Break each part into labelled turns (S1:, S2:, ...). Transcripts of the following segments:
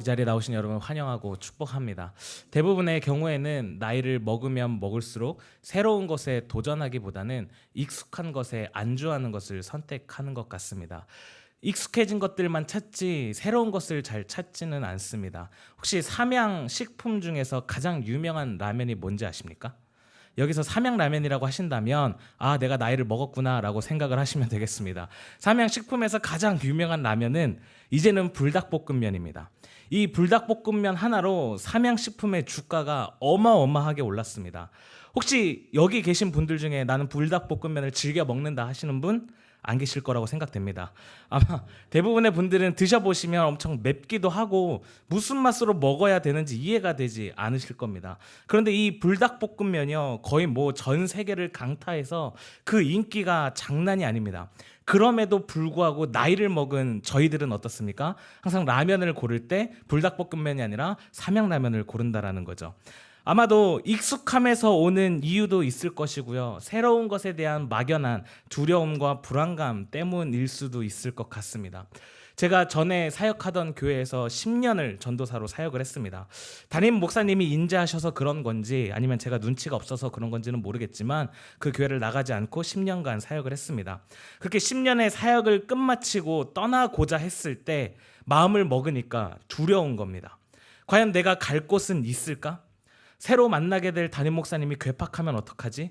S1: 자리에 나오신 여러분 환영하고 축복합니다. 대부분의 경우에는 나이를 먹으면 먹을수록 새로운 것에 도전하기보다는 익숙한 것에 안주하는 것을 선택하는 것 같습니다. 익숙해진 것들만 찾지 새로운 것을 잘 찾지는 않습니다. 혹시 삼양 식품 중에서 가장 유명한 라면이 뭔지 아십니까? 여기서 삼양라면이라고 하신다면 내가 나이를 먹었구나 라고 생각을 하시면 되겠습니다. 삼양식품에서 가장 유명한 라면은 이제는 불닭볶음면입니다. 이 불닭볶음면 하나로 삼양식품의 주가가 어마어마하게 올랐습니다. 혹시 여기 계신 분들 중에 나는 불닭볶음면을 즐겨 먹는다 하시는 분? 안 계실 거라고 생각됩니다. 아마 대부분의 분들은 드셔보시면 엄청 맵기도 하고 무슨 맛으로 먹어야 되는지 이해가 되지 않으실 겁니다. 그런데 이 불닭볶음면이요, 거의 뭐 전 세계를 강타해서 그 인기가 장난이 아닙니다. 그럼에도 불구하고 나이를 먹은 저희들은 어떻습니까? 항상 라면을 고를 때 불닭볶음면이 아니라 삼양라면을 고른다라는 거죠. 아마도 익숙함에서 오는 이유도 있을 것이고요. 새로운 것에 대한 막연한 두려움과 불안감 때문일 수도 있을 것 같습니다. 제가 전에 사역하던 교회에서 10년을 전도사로 사역을 했습니다. 담임 목사님이 인자하셔서 그런 건지 아니면 제가 눈치가 없어서 그런 건지는 모르겠지만 그 교회를 나가지 않고 10년간 사역을 했습니다. 그렇게 10년의 사역을 끝마치고 떠나고자 했을 때 마음을 먹으니까 두려운 겁니다. 과연 내가 갈 곳은 있을까? 새로 만나게 될 담임 목사님이 괴팍하면 어떡하지?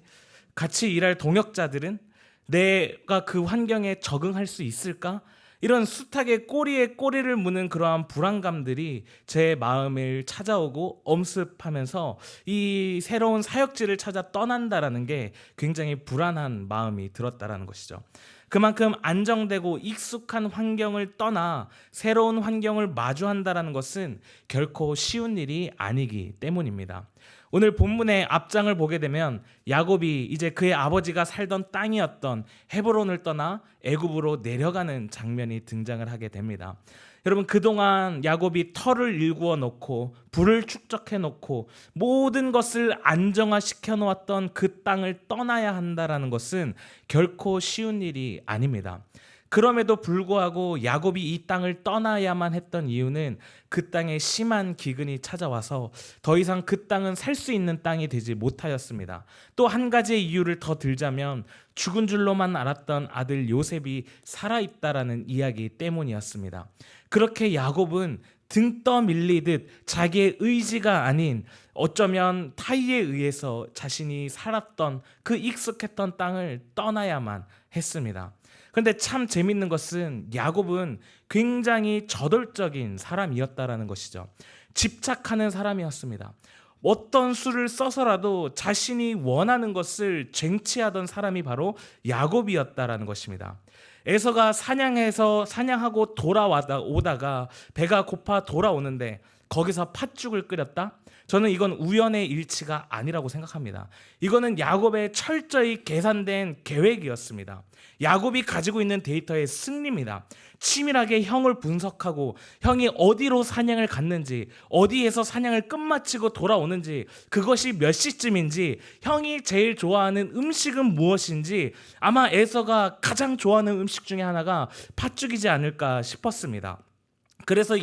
S1: 같이 일할 동역자들은 내가 그 환경에 적응할 수 있을까? 이런 숱하게 꼬리에 꼬리를 무는 그러한 불안감들이 제 마음을 찾아오고 엄습하면서 이 새로운 사역지를 찾아 떠난다라는 게 굉장히 불안한 마음이 들었다라는 것이죠. 그만큼 안정되고 익숙한 환경을 떠나 새로운 환경을 마주한다라는 것은 결코 쉬운 일이 아니기 때문입니다. 오늘 본문의 앞장을 보게 되면 야곱이 이제 그의 아버지가 살던 땅이었던 헤브론을 떠나 애굽으로 내려가는 장면이 등장을 하게 됩니다. 여러분, 그동안 야곱이 터를 일구어 놓고 불을 축적해 놓고 모든 것을 안정화시켜 놓았던 그 땅을 떠나야 한다라는 것은 결코 쉬운 일이 아닙니다. 그럼에도 불구하고 야곱이 이 땅을 떠나야만 했던 이유는 그 땅에 심한 기근이 찾아와서 더 이상 그 땅은 살 수 있는 땅이 되지 못하였습니다. 또 한 가지의 이유를 더 들자면 죽은 줄로만 알았던 아들 요셉이 살아있다라는 이야기 때문이었습니다. 그렇게 야곱은 등 떠밀리듯 자기의 의지가 아닌 어쩌면 타의에 의해서 자신이 살았던 그 익숙했던 땅을 떠나야만 했습니다. 그런데 참 재밌는 것은 야곱은 굉장히 저돌적인 사람이었다라는 것이죠. 집착하는 사람이었습니다. 어떤 수를 써서라도 자신이 원하는 것을 쟁취하던 사람이 바로 야곱이었다라는 것입니다. 에서가 사냥하고 돌아오다가 배가 고파 돌아오는데 거기서 팥죽을 끓였다? 저는 이건 우연의 일치가 아니라고 생각합니다. 이거는 야곱의 철저히 계산된 계획이었습니다. 야곱이 가지고 있는 데이터의 승리입니다. 치밀하게 형을 분석하고 형이 어디로 사냥을 갔는지, 어디에서 사냥을 끝마치고 돌아오는지, 그것이 몇 시쯤인지, 형이 제일 좋아하는 음식은 무엇인지, 아마 에서가 가장 좋아하는 음식 중에 하나가 팥죽이지 않을까 싶었습니다. 그래서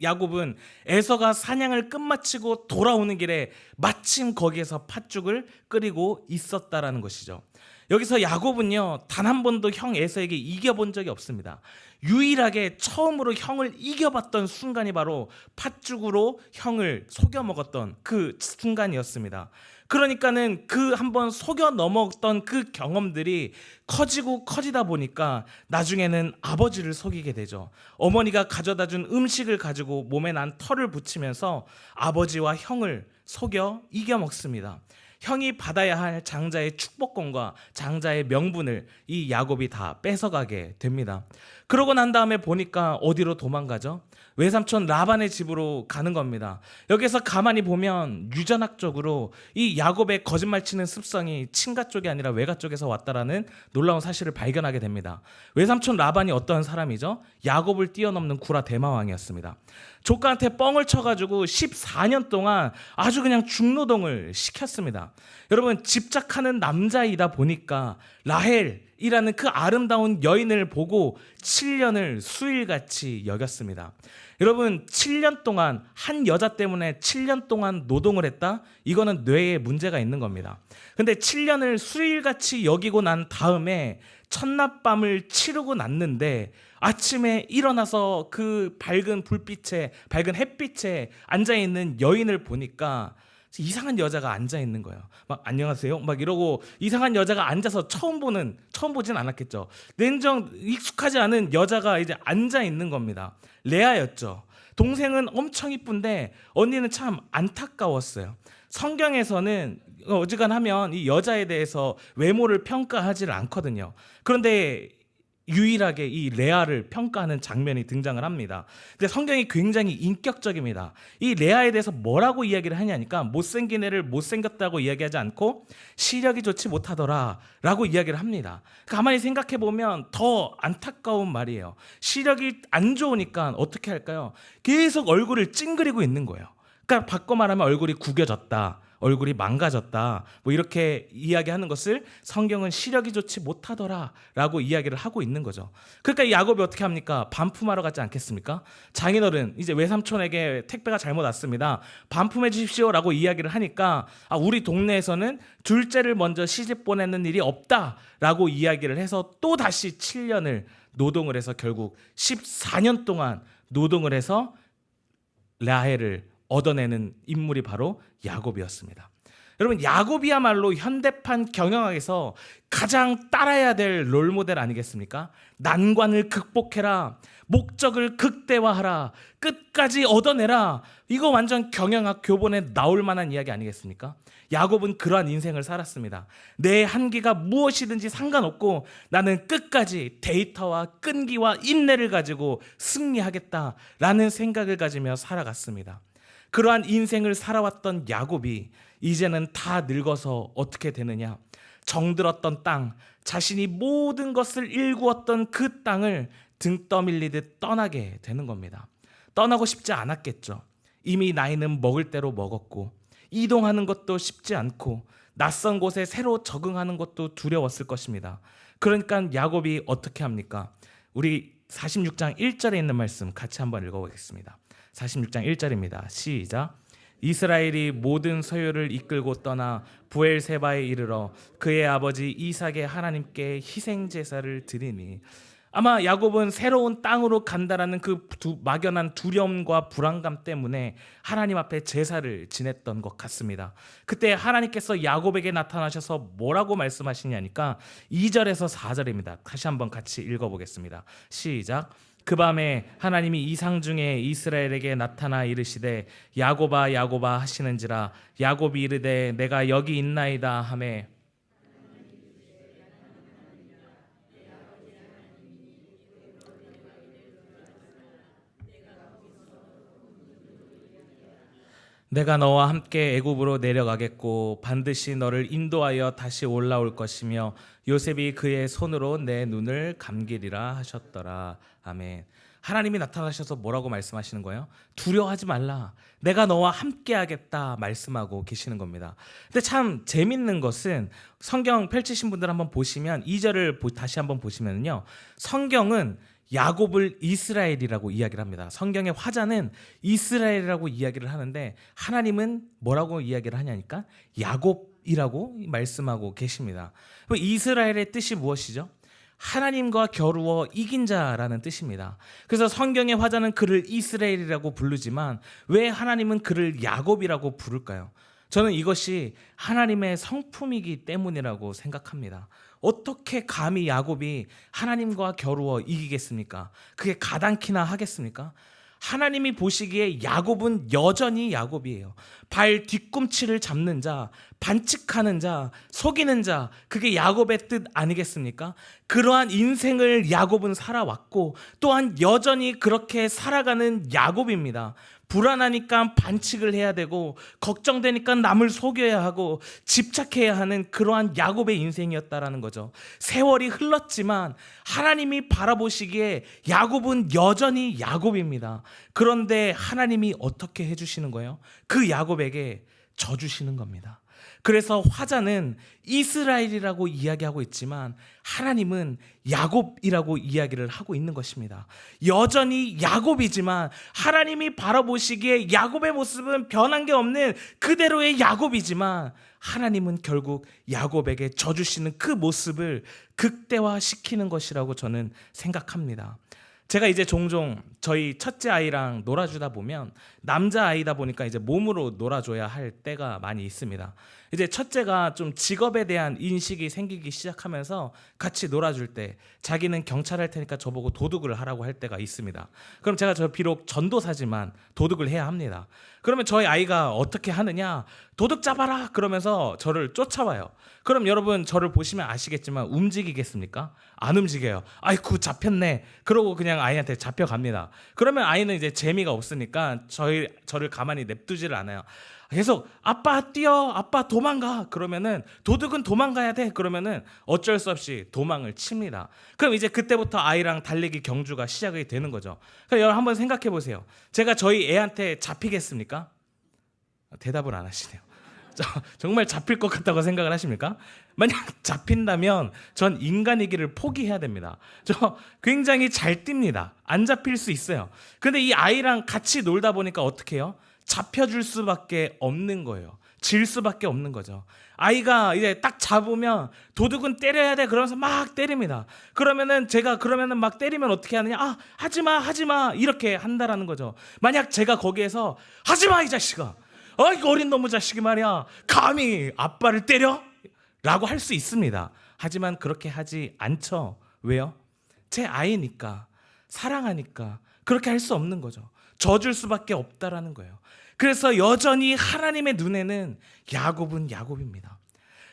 S1: 야곱은 에서가 사냥을 끝마치고 돌아오는 길에 마침 거기에서 팥죽을 끓이고 있었다라는 것이죠. 여기서 야곱은요, 단 한 번도 형 에서에게 이겨본 적이 없습니다. 유일하게 처음으로 형을 이겨봤던 순간이 바로 팥죽으로 형을 속여 먹었던 그 순간이었습니다. 그러니까는 그 한번 속여 넘었던 그 경험들이 커지고 커지다 보니까 나중에는 아버지를 속이게 되죠. 어머니가 가져다 준 음식을 가지고 몸에 난 털을 붙이면서 아버지와 형을 속여 이겨 먹습니다. 형이 받아야 할 장자의 축복권과 장자의 명분을 이 야곱이 다 뺏어가게 됩니다. 그러고 난 다음에 보니까 어디로 도망가죠? 외삼촌 라반의 집으로 가는 겁니다. 여기서 가만히 보면 유전학적으로 이 야곱의 거짓말 치는 습성이 친가 쪽이 아니라 외가 쪽에서 왔다라는 놀라운 사실을 발견하게 됩니다. 외삼촌 라반이 어떠한 사람이죠? 야곱을 뛰어넘는 구라 대마왕이었습니다. 조카한테 뻥을 쳐가지고 14년 동안 아주 그냥 중노동을 시켰습니다. 여러분, 집착하는 남자이다 보니까 라헬, 라하벨이라는 그 아름다운 여인을 보고 7년을 수일같이 여겼습니다. 여러분, 7년 동안 한 여자 때문에 7년 동안 노동을 했다? 이거는 뇌에 문제가 있는 겁니다. 근데 7년을 수일같이 여기고 난 다음에 첫낮밤을 치르고 났는데 아침에 일어나서 그 밝은 불빛에, 밝은 햇빛에 앉아있는 여인을 보니까 이상한 여자가 앉아 있는 거예요. 막 안녕하세요 막 이러고 이상한 여자가 앉아서 처음 보진 않았겠죠. 냉정 익숙하지 않은 여자가 이제 앉아 있는 겁니다. 레아였죠. 동생은 엄청 이쁜데 언니는 참 안타까웠어요. 성경에서는 어지간하면 이 여자에 대해서 외모를 평가하지를 않거든요. 그런데 유일하게 이 레아를 평가하는 장면이 등장을 합니다. 근데 성경이 굉장히 인격적입니다. 이 레아에 대해서 뭐라고 이야기를 하냐니까 못생긴 애를 못생겼다고 이야기하지 않고 시력이 좋지 못하더라 라고 이야기를 합니다. 가만히 생각해 보면 더 안타까운 말이에요. 시력이 안 좋으니까 어떻게 할까요? 계속 얼굴을 찡그리고 있는 거예요. 그러니까 바꿔 말하면 얼굴이 구겨졌다, 얼굴이 망가졌다, 뭐 이렇게 이야기하는 것을 성경은 시력이 좋지 못하더라 라고 이야기를 하고 있는 거죠. 그러니까 이 야곱이 어떻게 합니까? 반품하러 가지 않겠습니까? 장인어른, 이제 외삼촌에게 택배가 잘못 왔습니다, 반품해 주십시오 라고 이야기를 하니까 우리 동네에서는 둘째를 먼저 시집 보내는 일이 없다 라고 이야기를 해서 또 다시 7년을 노동을 해서 결국 14년 동안 노동을 해서 라헬을 얻어내는 인물이 바로 야곱이었습니다. 여러분, 야곱이야말로 현대판 경영학에서 가장 따라야 될 롤모델 아니겠습니까? 난관을 극복해라, 목적을 극대화하라, 끝까지 얻어내라. 이거 완전 경영학 교본에 나올 만한 이야기 아니겠습니까? 야곱은 그러한 인생을 살았습니다. 내 한계가 무엇이든지 상관없고 나는 끝까지 데이터와 끈기와 인내를 가지고 승리하겠다라는 생각을 가지며 살아갔습니다. 그러한 인생을 살아왔던 야곱이 이제는 다 늙어서 어떻게 되느냐? 정들었던 땅, 자신이 모든 것을 일구었던 그 땅을 등 떠밀리듯 떠나게 되는 겁니다. 떠나고 싶지 않았겠죠. 이미 나이는 먹을 대로 먹었고 이동하는 것도 쉽지 않고 낯선 곳에 새로 적응하는 것도 두려웠을 것입니다. 그러니까 야곱이 어떻게 합니까? 우리 46장 1절에 있는 말씀 같이 한번 읽어보겠습니다. 46장 1절입니다. 시작. 이스라엘이 모든 소유를 이끌고 떠나 부엘세바에 이르러 그의 아버지 이삭의 하나님께 희생 제사를 드리니. 아마 야곱은 새로운 땅으로 간다라는 그 막연한 두려움과 불안감 때문에 하나님 앞에 제사를 지냈던 것 같습니다. 그때 하나님께서 야곱에게 나타나셔서 뭐라고 말씀하시냐니까 2절에서 4절입니다. 다시 한번 같이 읽어보겠습니다. 시작. 그 밤에 하나님이 이상 중에 이스라엘에게 나타나 이르시되 야곱아 야곱아 하시는지라. 야곱이 이르되 내가 여기 있나이다 하매 내가 너와 함께 애굽으로 내려가겠고 반드시 너를 인도하여 다시 올라올 것이며 요셉이 그의 손으로 내 눈을 감기리라 하셨더라. 아멘. 하나님이 나타나셔서 뭐라고 말씀하시는 거예요? 두려워하지 말라, 내가 너와 함께 하겠다 말씀하고 계시는 겁니다. 근데 참 재밌는 것은 성경 펼치신 분들 한번 보시면 2절을 다시 한번 보시면요, 성경은 야곱을 이스라엘이라고 이야기를 합니다. 성경의 화자는 이스라엘이라고 이야기를 하는데 하나님은 뭐라고 이야기를 하냐니까 야곱이라고 말씀하고 계십니다. 이스라엘의 뜻이 무엇이죠? 하나님과 겨루어 이긴 자라는 뜻입니다. 그래서 성경의 화자는 그를 이스라엘이라고 부르지만 왜 하나님은 그를 야곱이라고 부를까요? 저는 이것이 하나님의 성품이기 때문이라고 생각합니다. 어떻게 감히 야곱이 하나님과 겨루어 이기겠습니까? 그게 가당키나 하겠습니까? 하나님이 보시기에 야곱은 여전히 야곱이에요. 발 뒤꿈치를 잡는 자, 반칙하는 자, 속이는 자, 그게 야곱의 뜻 아니겠습니까? 그러한 인생을 야곱은 살아왔고 또한 여전히 그렇게 살아가는 야곱입니다. 불안하니까 반칙을 해야 되고 걱정되니까 남을 속여야 하고 집착해야 하는 그러한 야곱의 인생이었다라는 거죠. 세월이 흘렀지만 하나님이 바라보시기에 야곱은 여전히 야곱입니다. 그런데 하나님이 어떻게 해주시는 거예요? 그 야곱에게 져주시는 겁니다. 그래서 화자는 이스라엘이라고 이야기하고 있지만 하나님은 야곱이라고 이야기를 하고 있는 것입니다. 여전히 야곱이지만 하나님이 바라보시기에 야곱의 모습은 변한 게 없는 그대로의 야곱이지만 하나님은 결국 야곱에게 져주시는 그 모습을 극대화시키는 것이라고 저는 생각합니다. 제가 이제 종종 저희 첫째 아이랑 놀아주다 보면 남자 아이다 보니까 이제 몸으로 놀아줘야 할 때가 많이 있습니다. 이제 첫째가 좀 직업에 대한 인식이 생기기 시작하면서 같이 놀아줄 때 자기는 경찰 할 테니까 저보고 도둑을 하라고 할 때가 있습니다. 그럼 제가 저 비록 전도사지만 도둑을 해야 합니다. 그러면 저희 아이가 어떻게 하느냐? 도둑 잡아라! 그러면서 저를 쫓아와요. 그럼 여러분 저를 보시면 아시겠지만 움직이겠습니까? 안 움직여요. 아이쿠 잡혔네. 그러고 그냥 아이한테 잡혀갑니다. 그러면 아이는 이제 재미가 없으니까 저를 가만히 냅두지를 않아요. 계속 아빠 뛰어, 아빠 도망가. 그러면은 도둑은 도망가야 돼. 그러면은 어쩔 수 없이 도망을 칩니다. 그럼 이제 그때부터 아이랑 달리기 경주가 시작이 되는 거죠. 그러니까 여러분 한번 생각해 보세요. 제가 저희 애한테 잡히겠습니까? 대답을 안 하시네요. 정말 잡힐 것 같다고 생각을 하십니까? 만약 잡힌다면 전 인간이기를 포기해야 됩니다. 저 굉장히 잘 뜁니다. 안 잡힐 수 있어요. 근데 이 아이랑 같이 놀다 보니까 어떻게 해요? 잡혀줄 수밖에 없는 거예요. 질 수밖에 없는 거죠. 아이가 이제 딱 잡으면 도둑은 때려야 돼 그러면서 막 때립니다. 그러면은 제가 막 때리면 어떻게 하느냐? 아, 하지 마 이렇게 한다라는 거죠. 만약 제가 거기에서 하지 마 이 자식아. 이거 어린 놈의 자식이 말이야. 감히 아빠를 때려? 라고 할 수 있습니다. 하지만 그렇게 하지 않죠. 왜요? 제 아이니까, 사랑하니까 그렇게 할 수 없는 거죠. 져줄 수밖에 없다라는 거예요. 그래서 여전히 하나님의 눈에는 야곱은 야곱입니다.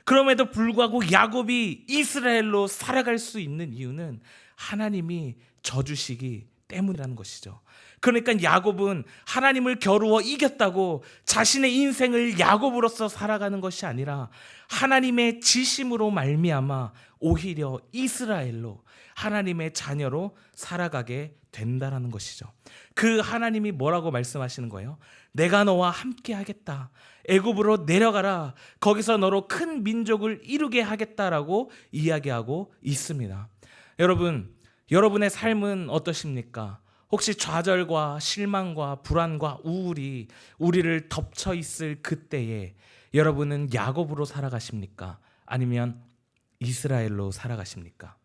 S1: 그럼에도 불구하고 야곱이 이스라엘로 살아갈 수 있는 이유는 하나님이 져주시기 때문이라는 것이죠. 그러니까 야곱은 하나님을 겨루어 이겼다고 자신의 인생을 야곱으로서 살아가는 것이 아니라 하나님의 지심으로 말미암아 오히려 이스라엘로 하나님의 자녀로 살아가게 된다라는 것이죠. 그 하나님이 뭐라고 말씀하시는 거예요? 내가 너와 함께 하겠다. 애굽으로 내려가라. 거기서 너로 큰 민족을 이루게 하겠다라고 이야기하고 있습니다. 여러분의 삶은 어떠십니까? 혹시 좌절과 실망과 불안과 우울이 우리를 덮쳐 있을 그때에 여러분은 야곱으로 살아가십니까? 아니면 이스라엘로 살아가십니까?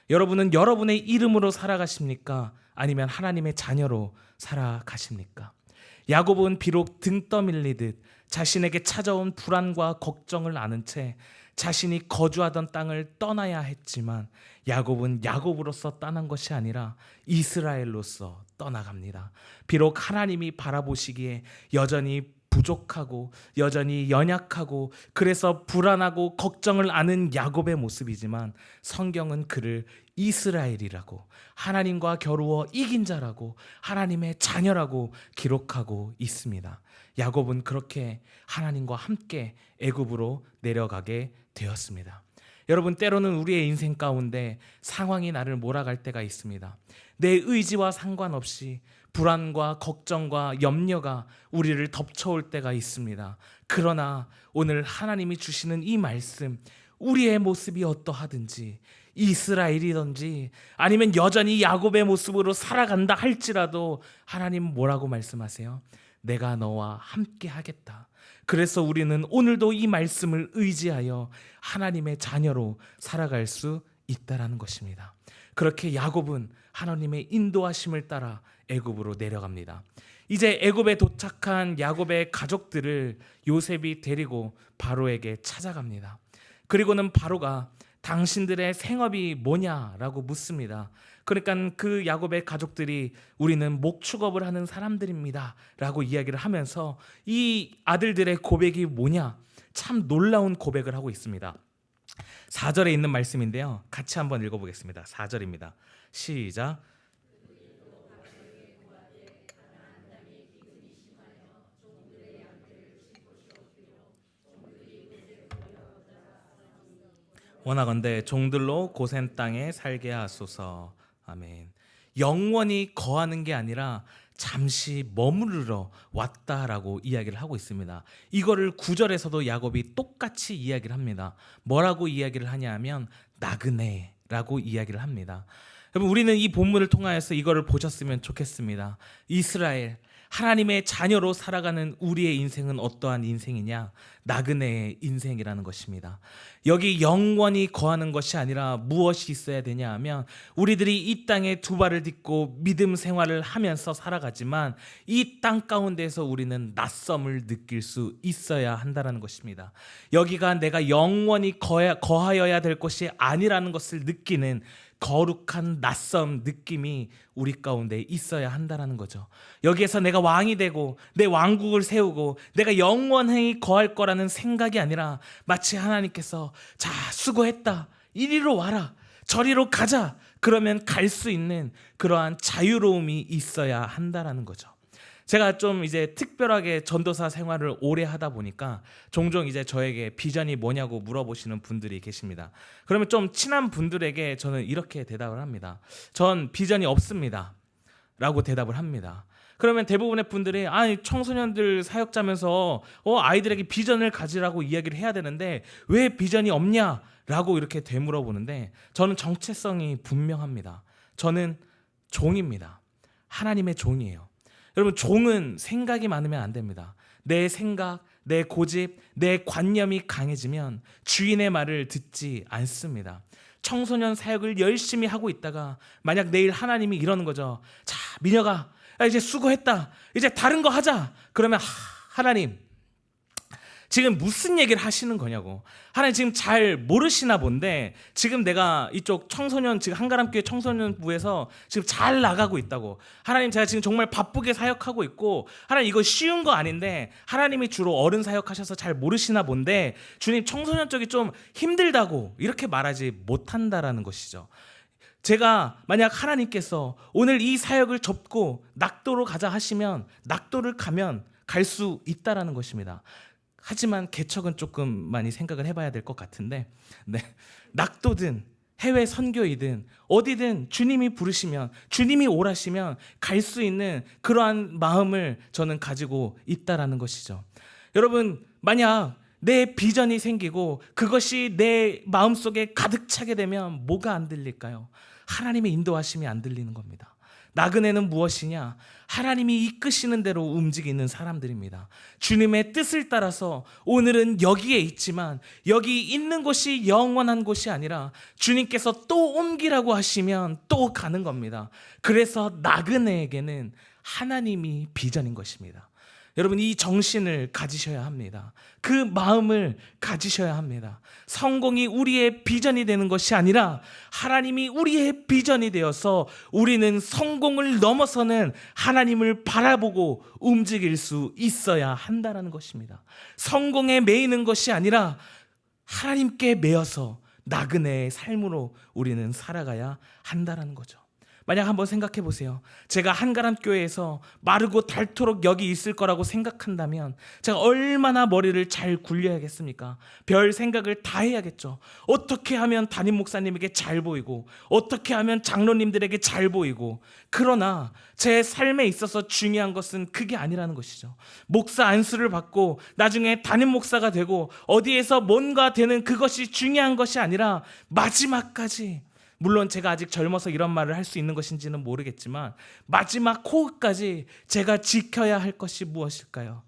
S1: 여러분은 여러분의 이름으로 살아가십니까? 아니면 하나님의 자녀로 살아가십니까? 야곱은 비록 등 떠밀리듯 자신에게 찾아온 불안과 걱정을 아는 채 자신이 거주하던 땅을 떠나야 했지만 야곱은 야곱으로서 떠난 것이 아니라 이스라엘로서 떠나갑니다. 비록 하나님이 바라보시기에 여전히 부족하고 여전히 연약하고 그래서 불안하고 걱정을 아는 야곱의 모습이지만 성경은 그를 이스라엘이라고, 하나님과 겨루어 이긴 자라고, 하나님의 자녀라고 기록하고 있습니다. 야곱은 그렇게 하나님과 함께 애굽으로 내려가게 되었습니다. 여러분, 때로는 우리의 인생 가운데 상황이 나를 몰아갈 때가 있습니다. 내 의지와 상관없이 불안과 걱정과 염려가 우리를 덮쳐올 때가 있습니다. 그러나 오늘 하나님이 주시는 이 말씀, 우리의 모습이 어떠하든지 이스라엘이든지 아니면 여전히 야곱의 모습으로 살아간다 할지라도 하나님 뭐라고 말씀하세요? 내가 너와 함께 하겠다. 그래서 우리는 오늘도 이 말씀을 의지하여 하나님의 자녀로 살아갈 수 있다라는 것입니다. 그렇게 야곱은 하나님의 인도하심을 따라 애굽으로 내려갑니다. 이제 애굽에 도착한 야곱의 가족들을 요셉이 데리고 바로에게 찾아갑니다. 그리고는 바로가 당신들의 생업이 뭐냐라고 묻습니다. 그러니까 그 야곱의 가족들이 우리는 목축업을 하는 사람들입니다 라고 이야기를 하면서 이 아들들의 고백이 뭐냐, 참 놀라운 고백을 하고 있습니다. 4절에 있는 말씀인데요, 같이 한번 읽어보겠습니다. 4절입니다. 시작. 원하건대 종들로 고센 땅에 살게 하소서. 아멘. 영원히 거하는 게 아니라 잠시 머무르러 왔다라고 이야기를 하고 있습니다. 이거를 9절에서도 야곱이 똑같이 이야기를 합니다. 뭐라고 이야기를 하냐 하면 나그네라고 이야기를 합니다. 여러분, 우리는 이 본문을 통하여서 이거를 보셨으면 좋겠습니다. 이스라엘, 하나님의 자녀로 살아가는 우리의 인생은 어떠한 인생이냐? 나그네의 인생이라는 것입니다. 여기 영원히 거하는 것이 아니라 무엇이 있어야 되냐 하면, 우리들이 이 땅에 두 발을 딛고 믿음 생활을 하면서 살아가지만 이 땅 가운데에서 우리는 낯섦을 느낄 수 있어야 한다는 것입니다. 여기가 내가 영원히 거하여야 될 것이 아니라는 것을 느끼는 거룩한 낯선 느낌이 우리 가운데 있어야 한다는 거죠. 여기에서 내가 왕이 되고 내 왕국을 세우고 내가 영원히 거할 거라는 생각이 아니라, 마치 하나님께서 자, 수고했다, 이리로 와라, 저리로 가자, 그러면 갈 수 있는 그러한 자유로움이 있어야 한다는 거죠. 제가 좀 이제 특별하게 전도사 생활을 오래 하다 보니까 종종 이제 저에게 비전이 뭐냐고 물어보시는 분들이 계십니다. 그러면 좀 친한 분들에게 저는 이렇게 대답을 합니다. 전 비전이 없습니다 라고 대답을 합니다. 그러면 대부분의 분들이 아니, 청소년들 사역자면서 아이들에게 비전을 가지라고 이야기를 해야 되는데 왜 비전이 없냐 라고 이렇게 되물어보는데, 저는 정체성이 분명합니다. 저는 종입니다. 하나님의 종이에요. 여러분, 종은 생각이 많으면 안 됩니다. 내 생각, 내 고집, 내 관념이 강해지면 주인의 말을 듣지 않습니다. 청소년 사역을 열심히 하고 있다가 만약 내일 하나님이 이러는 거죠. 자, 민혁아, 이제 수고했다, 이제 다른 거 하자. 그러면 하나님 지금 무슨 얘기를 하시는 거냐고. 하나님 지금 잘 모르시나 본데, 지금 내가 이쪽 청소년, 지금 한가람교회 청소년부에서 지금 잘 나가고 있다고. 하나님, 제가 지금 정말 바쁘게 사역하고 있고, 하나님 이거 쉬운 거 아닌데 하나님이 주로 어른 사역하셔서 잘 모르시나 본데 주님, 청소년 쪽이 좀 힘들다고 이렇게 말하지 못한다라는 것이죠. 제가 만약 하나님께서 오늘 이 사역을 접고 낙도로 가자 하시면 낙도를 가면 갈 수 있다라는 것입니다. 하지만 개척은 조금 많이 생각을 해봐야 될 것 같은데, 네, 낙도든 해외 선교이든 어디든 주님이 부르시면, 주님이 오라시면 갈 수 있는 그러한 마음을 저는 가지고 있다라는 것이죠. 여러분, 만약 내 비전이 생기고 그것이 내 마음속에 가득 차게 되면 뭐가 안 들릴까요? 하나님의 인도하심이 안 들리는 겁니다. 나그네는 무엇이냐? 하나님이 이끄시는 대로 움직이는 사람들입니다. 주님의 뜻을 따라서 오늘은 여기에 있지만 여기 있는 곳이 영원한 곳이 아니라 주님께서 또 옮기라고 하시면 또 가는 겁니다. 그래서 나그네에게는 하나님이 비전인 것입니다. 여러분, 이 정신을 가지셔야 합니다. 그 마음을 가지셔야 합니다. 성공이 우리의 비전이 되는 것이 아니라 하나님이 우리의 비전이 되어서 우리는 성공을 넘어서는 하나님을 바라보고 움직일 수 있어야 한다는 것입니다. 성공에 매이는 것이 아니라 하나님께 매여서 나그네의 삶으로 우리는 살아가야 한다는 거죠. 만약 한번 생각해 보세요. 제가 한가람교회에서 마르고 닳도록 여기 있을 거라고 생각한다면 제가 얼마나 머리를 잘 굴려야겠습니까? 별 생각을 다 해야겠죠. 어떻게 하면 담임 목사님에게 잘 보이고, 어떻게 하면 장로님들에게 잘 보이고. 그러나 제 삶에 있어서 중요한 것은 그게 아니라는 것이죠. 목사 안수를 받고 나중에 담임 목사가 되고 어디에서 뭔가 되는 그것이 중요한 것이 아니라 마지막까지, 물론 제가 아직 젊어서 이런 말을 할 수 있는 것인지는 모르겠지만 마지막 호흡까지 제가 지켜야 할 것이 무엇일까요?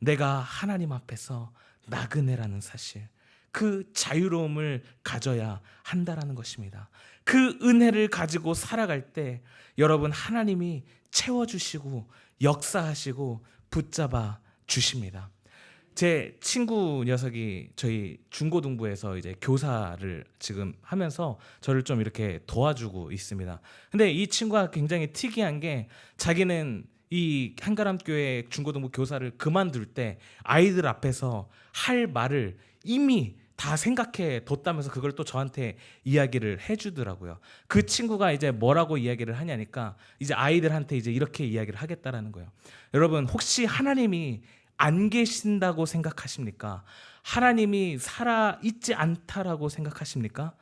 S1: 내가 하나님 앞에서 나그네라는 사실, 그 자유로움을 가져야 한다라는 것입니다. 그 은혜를 가지고 살아갈 때 여러분, 하나님이 채워주시고 역사하시고 붙잡아 주십니다. 제 친구 녀석이 저희 중고등부에서 이제 교사를 지금 하면서 저를 좀 이렇게 도와주고 있습니다. 근데 이 친구가 굉장히 특이한 게, 자기는 이 한가람교회 중고등부 교사를 그만둘 때 아이들 앞에서 할 말을 이미 다 생각해 뒀다면서 그걸 또 저한테 이야기를 해주더라고요. 그 친구가 이제 뭐라고 이야기를 하냐니까 이제 아이들한테 이제 이렇게 이야기를 하겠다라는 거예요. 여러분, 혹시 하나님이 안 계신다고 생각하십니까? 하나님이 살아 있지 않다라고 생각하십니까?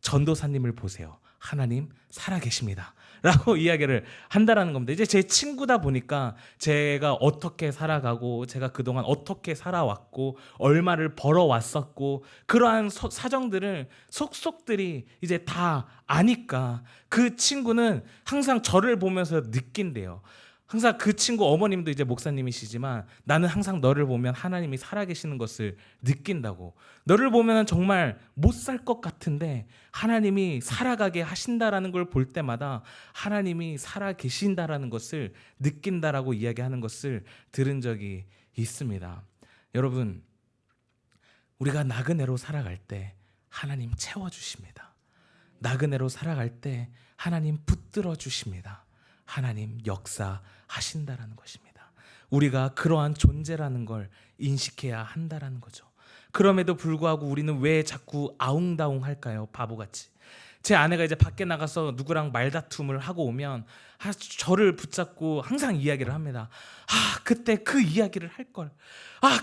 S1: 전도사님을 보세요. 하나님 살아계십니다 라고 이야기를 한다라는 겁니다. 이제 제 친구다 보니까 제가 어떻게 살아가고 제가 그동안 어떻게 살아왔고 얼마를 벌어왔었고 그러한 사정들을 속속들이 이제 다 아니까 그 친구는 항상 저를 보면서 느낀대요. 항상 그 친구 어머님도 이제 목사님이시지만 나는 항상 너를 보면 하나님이 살아계시는 것을 느낀다고. 너를 보면 정말 못 살 것 같은데 하나님이 살아가게 하신다라는 걸 볼 때마다 하나님이 살아계신다라는 것을 느낀다라고 이야기하는 것을 들은 적이 있습니다. 여러분, 우리가 나그네로 살아갈 때 하나님 채워주십니다. 나그네로 살아갈 때 하나님 붙들어 주십니다. 하나님 역사하신다라는 것입니다. 우리가 그러한 존재라는 걸 인식해야 한다라는 거죠. 그럼에도 불구하고 우리는 왜 자꾸 아웅다웅 할까요? 바보같이. 제 아내가 이제 밖에 나가서 누구랑 말다툼을 하고 오면 저를 붙잡고 항상 이야기를 합니다. 그때 그 이야기를 할 걸.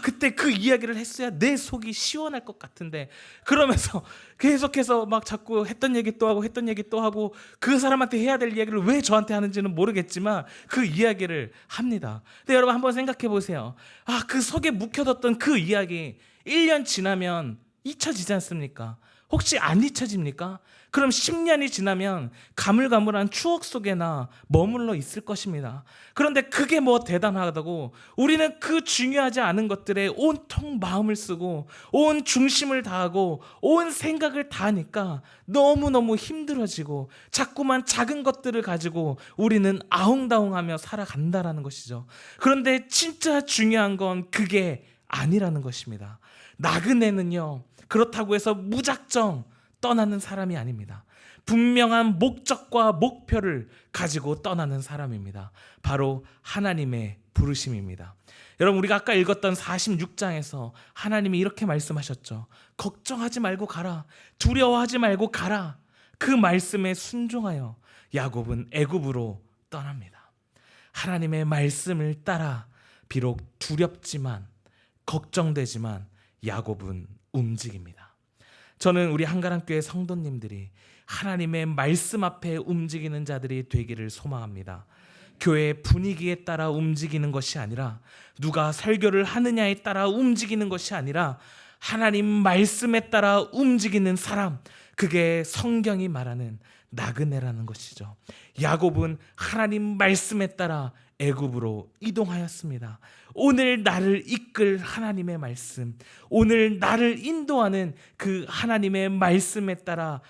S1: 그때 그 이야기를 했어야 내 속이 시원할 것 같은데. 그러면서 계속해서 막 자꾸 했던 얘기 또 하고 했던 얘기 또 하고 그 사람한테 해야 될 이야기를 왜 저한테 하는지는 모르겠지만 그 이야기를 합니다. 근데 여러분 한번 생각해 보세요. 그 속에 묵혀뒀던 그 이야기 1년 지나면 잊혀지지 않습니까? 혹시 안 잊혀집니까? 그럼 10년이 지나면 가물가물한 추억 속에나 머물러 있을 것입니다. 그런데 그게 뭐 대단하다고 우리는 그 중요하지 않은 것들에 온통 마음을 쓰고 온 중심을 다하고 온 생각을 다하니까 너무너무 힘들어지고 자꾸만 작은 것들을 가지고 우리는 아웅다웅하며 살아간다라는 것이죠. 그런데 진짜 중요한 건 그게 아니라는 것입니다. 나그네는요, 그렇다고 해서 무작정 떠나는 사람이 아닙니다. 분명한 목적과 목표를 가지고 떠나는 사람입니다. 바로 하나님의 부르심입니다. 여러분, 우리가 아까 읽었던 46장에서 하나님이 이렇게 말씀하셨죠. 걱정하지 말고 가라. 두려워하지 말고 가라. 그 말씀에 순종하여 야곱은 애굽으로 떠납니다. 하나님의 말씀을 따라 비록 두렵지만 걱정되지만 야곱은 움직입니다. 저는 우리 한가람교회 성도님들이 하나님의 말씀 앞에 움직이는 자들이 되기를 소망합니다. 교회 분위기에 따라 움직이는 것이 아니라 누가 설교를 하느냐에 따라 움직이는 것이 아니라 하나님 말씀에 따라 움직이는 사람, 그게 성경이 말하는 나그네라는 것이죠. 야곱은 하나님 말씀에 따라 애굽으로 이동하였습니다. 오늘 나를 이끌 하나님의 말씀, 오늘 나를 인도하는 그 하나님의 말씀에 따라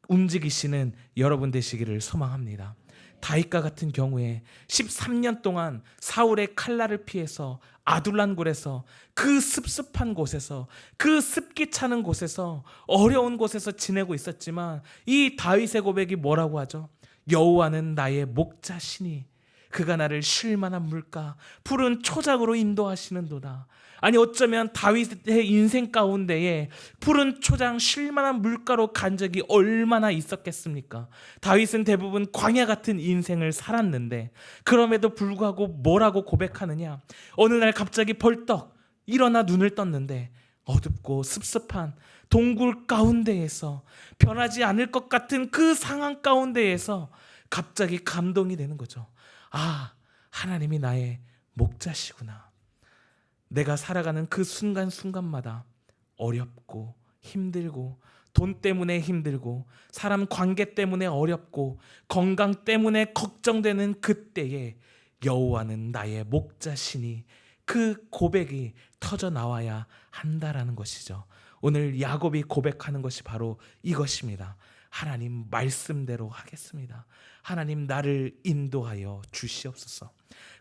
S1: 움직이시는 여러분 되시기를 소망합니다. 다윗과 같은 경우에 13년 동안 사울의 칼날을 피해서 아둘란굴에서 그 습습한 곳에서 그 습기 차는 곳에서 어려운 곳에서 지내고 있었지만 이 다윗의 고백이 뭐라고 하죠? 여호와는 나의 목자시니 그가 나를 쉴 만한 물가 푸른 초장으로 인도하시는도다. 아니 어쩌면 다윗의 인생 가운데에 푸른 초장 쉴 만한 물가로 간 적이 얼마나 있었겠습니까? 다윗은 대부분 광야 같은 인생을 살았는데 그럼에도 불구하고 뭐라고 고백하느냐? 어느 날 갑자기 벌떡 일어나 눈을 떴는데 어둡고 습습한 동굴 가운데에서 변하지 않을 것 같은 그 상황 가운데에서 갑자기 감동이 되는 거죠. 하나님이 나의 목자시구나. 내가 살아가는 그 순간순간마다 어렵고 힘들고 돈 때문에 힘들고 사람 관계 때문에 어렵고 건강 때문에 걱정되는 그때에 여호와는 나의 목자시니 그 고백이 터져 나와야 한다라는 것이죠. 오늘 야곱이 고백하는 것이 바로 이것입니다. 하나님 말씀대로 하겠습니다. 하나님 나를 인도하여 주시옵소서.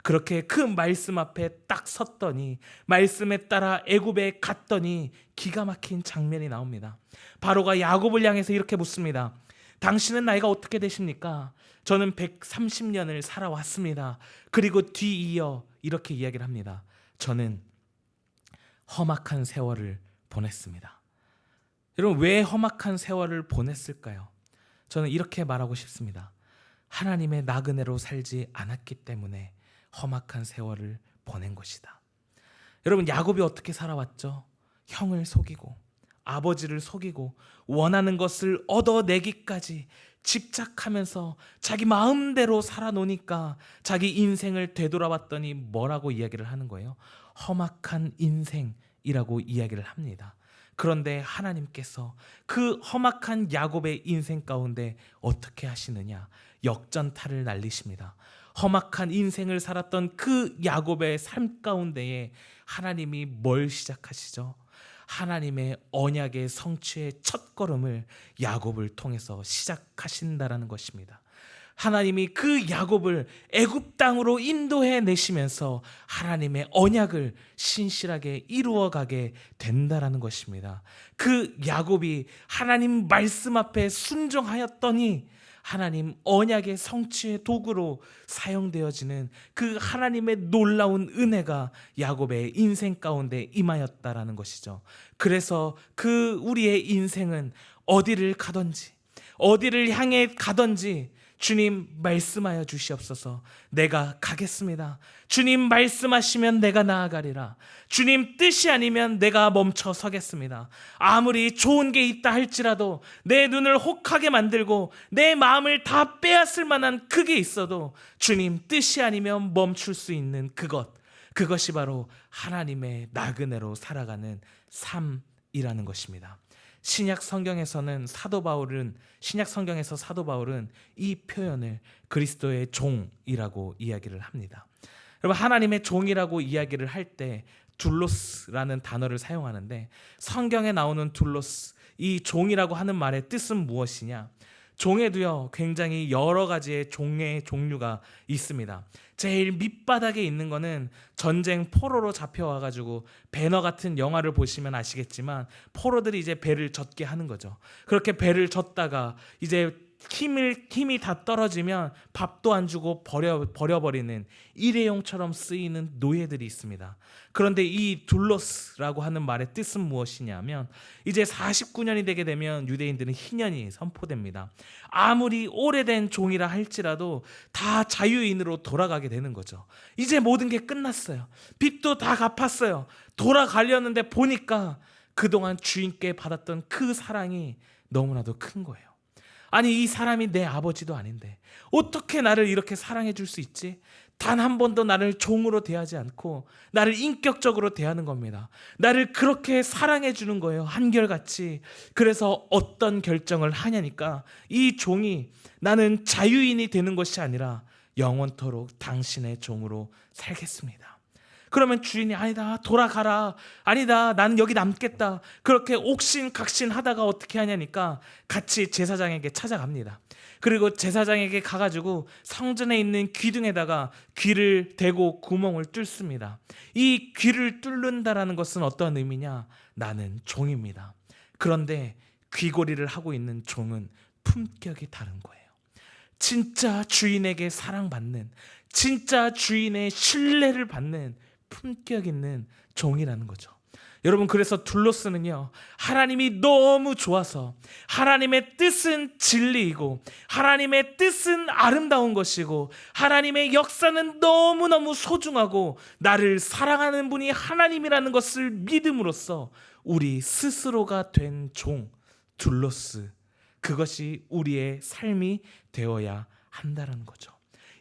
S1: 그렇게 그 말씀 앞에 딱 섰더니 말씀에 따라 애굽에 갔더니 기가 막힌 장면이 나옵니다. 바로가 야곱을 향해서 이렇게 묻습니다. 당신은 나이가 어떻게 되십니까? 저는 130년을 살아왔습니다. 그리고 뒤이어 이렇게 이야기를 합니다. 저는 험악한 세월을 보냈습니다. 여러분, 왜 험악한 세월을 보냈을까요? 저는 이렇게 말하고 싶습니다. 하나님의 나그네로 살지 않았기 때문에 험악한 세월을 보낸 것이다. 여러분, 야곱이 어떻게 살아왔죠? 형을 속이고 아버지를 속이고 원하는 것을 얻어내기까지 집착하면서 자기 마음대로 살아노니까 자기 인생을 되돌아봤더니 뭐라고 이야기를 하는 거예요? 험악한 인생이라고 이야기를 합니다. 그런데 하나님께서 그 험악한 야곱의 인생 가운데 어떻게 하시느냐? 역전타를 날리십니다. 험악한 인생을 살았던 그 야곱의 삶 가운데에 하나님이 뭘 시작하시죠? 하나님의 언약의 성취의 첫걸음을 야곱을 통해서 시작하신다라는 것입니다. 하나님이 그 야곱을 애굽 땅으로 인도해 내시면서 하나님의 언약을 신실하게 이루어가게 된다라는 것입니다. 그 야곱이 하나님 말씀 앞에 순종하였더니 하나님 언약의 성취의 도구로 사용되어지는 그 하나님의 놀라운 은혜가 야곱의 인생 가운데 임하였다라는 것이죠. 그래서 그 우리의 인생은 어디를 가든지 어디를 향해 가든지 주님 말씀하여 주시옵소서. 내가 가겠습니다. 주님 말씀하시면 내가 나아가리라. 주님 뜻이 아니면 내가 멈춰 서겠습니다. 아무리 좋은 게 있다 할지라도 내 눈을 혹하게 만들고 내 마음을 다 빼앗을 만한 그게 있어도 주님 뜻이 아니면 멈출 수 있는 그것이 바로 하나님의 나그네로 살아가는 삶이라는 것입니다. 신약 성경에서 사도 바울은 이 표현을 그리스도의 종이라고 이야기를 합니다. 여러분, 하나님의 종이라고 이야기를 할 때 둘로스라는 단어를 사용하는데, 성경에 나오는 둘로스, 이 종이라고 하는 말의 뜻은 무엇이냐? 종에도요 굉장히 여러 가지의 종의 종류가 있습니다. 제일 밑바닥에 있는 거는 전쟁 포로로 잡혀와가지고 배너 같은 영화를 보시면 아시겠지만 포로들이 이제 배를 젓게 하는 거죠. 그렇게 배를 젓다가 이제 힘이 다 떨어지면 밥도 안 주고 버려버리는 일회용처럼 쓰이는 노예들이 있습니다. 그런데 이 둘로스라고 하는 말의 뜻은 무엇이냐면, 이제 49년이 되게 되면 유대인들은 희년이 선포됩니다. 아무리 오래된 종이라 할지라도 다 자유인으로 돌아가게 되는 거죠. 이제 모든 게 끝났어요. 빚도 다 갚았어요. 돌아가려는데 보니까 그동안 주인께 받았던 그 사랑이 너무나도 큰 거예요. 아니, 이 사람이 내 아버지도 아닌데 어떻게 나를 이렇게 사랑해 줄 수 있지? 단 한 번도 나를 종으로 대하지 않고 나를 인격적으로 대하는 겁니다. 나를 그렇게 사랑해 주는 거예요, 한결같이. 그래서 어떤 결정을 하냐니까, 이 종이 나는 자유인이 되는 것이 아니라 영원토록 당신의 종으로 살겠습니다. 그러면 주인이 아니다, 돌아가라, 아니다, 나는 여기 남겠다, 그렇게 옥신각신 하다가 어떻게 하냐니까 같이 제사장에게 찾아갑니다. 그리고 제사장에게 가가지고 성전에 있는 기둥에다가 귀를 대고 구멍을 뚫습니다. 이 귀를 뚫는다라는 것은 어떤 의미냐? 나는 종입니다. 그런데 귀걸이를 하고 있는 종은 품격이 다른 거예요. 진짜 주인에게 사랑받는, 진짜 주인의 신뢰를 받는 품격 있는 종이라는 거죠. 여러분, 그래서 둘로스는요, 하나님이 너무 좋아서 하나님의 뜻은 진리이고 하나님의 뜻은 아름다운 것이고 하나님의 역사는 너무너무 소중하고 나를 사랑하는 분이 하나님이라는 것을 믿음으로써 우리 스스로가 된 종, 둘로스, 그것이 우리의 삶이 되어야 한다는 거죠.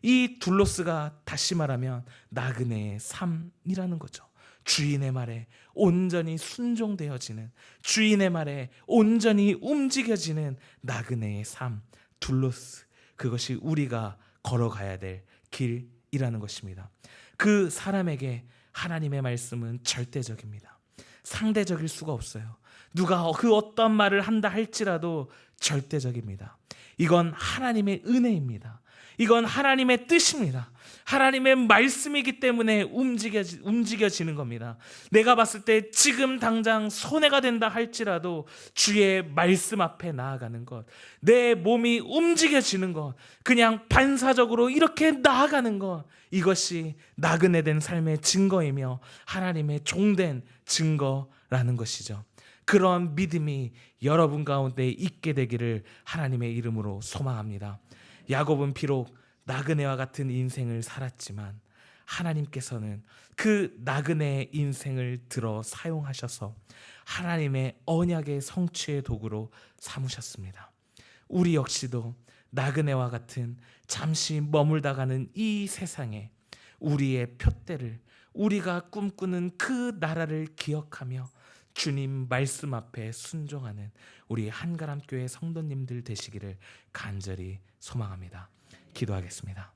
S1: 이 둘로스가 다시 말하면 나그네의 삶이라는 거죠. 주인의 말에 온전히 순종되어지는, 주인의 말에 온전히 움직여지는 나그네의 삶, 둘로스, 그것이 우리가 걸어가야 될 길이라는 것입니다. 그 사람에게 하나님의 말씀은 절대적입니다. 상대적일 수가 없어요. 누가 그 어떤 말을 한다 할지라도 절대적입니다. 이건 하나님의 은혜입니다. 이건 하나님의 뜻입니다. 하나님의 말씀이기 때문에 움직여지는 겁니다. 내가 봤을 때 지금 당장 손해가 된다 할지라도 주의 말씀 앞에 나아가는 것, 내 몸이 움직여지는 것, 그냥 반사적으로 이렇게 나아가는 것, 이것이 나그네된 삶의 증거이며 하나님의 종된 증거라는 것이죠. 그런 믿음이 여러분 가운데 있게 되기를 하나님의 이름으로 소망합니다. 야곱은 비록 나그네와 같은 인생을 살았지만 하나님께서는 그 나그네의 인생을 들어 사용하셔서 하나님의 언약의 성취의 도구로 삼으셨습니다. 우리 역시도 나그네와 같은 잠시 머물다가는 이 세상에 우리의 표대를, 우리가 꿈꾸는 그 나라를 기억하며 주님 말씀 앞에 순종하는 우리 한가람교회 성도님들 되시기를 간절히 소망합니다. 기도하겠습니다.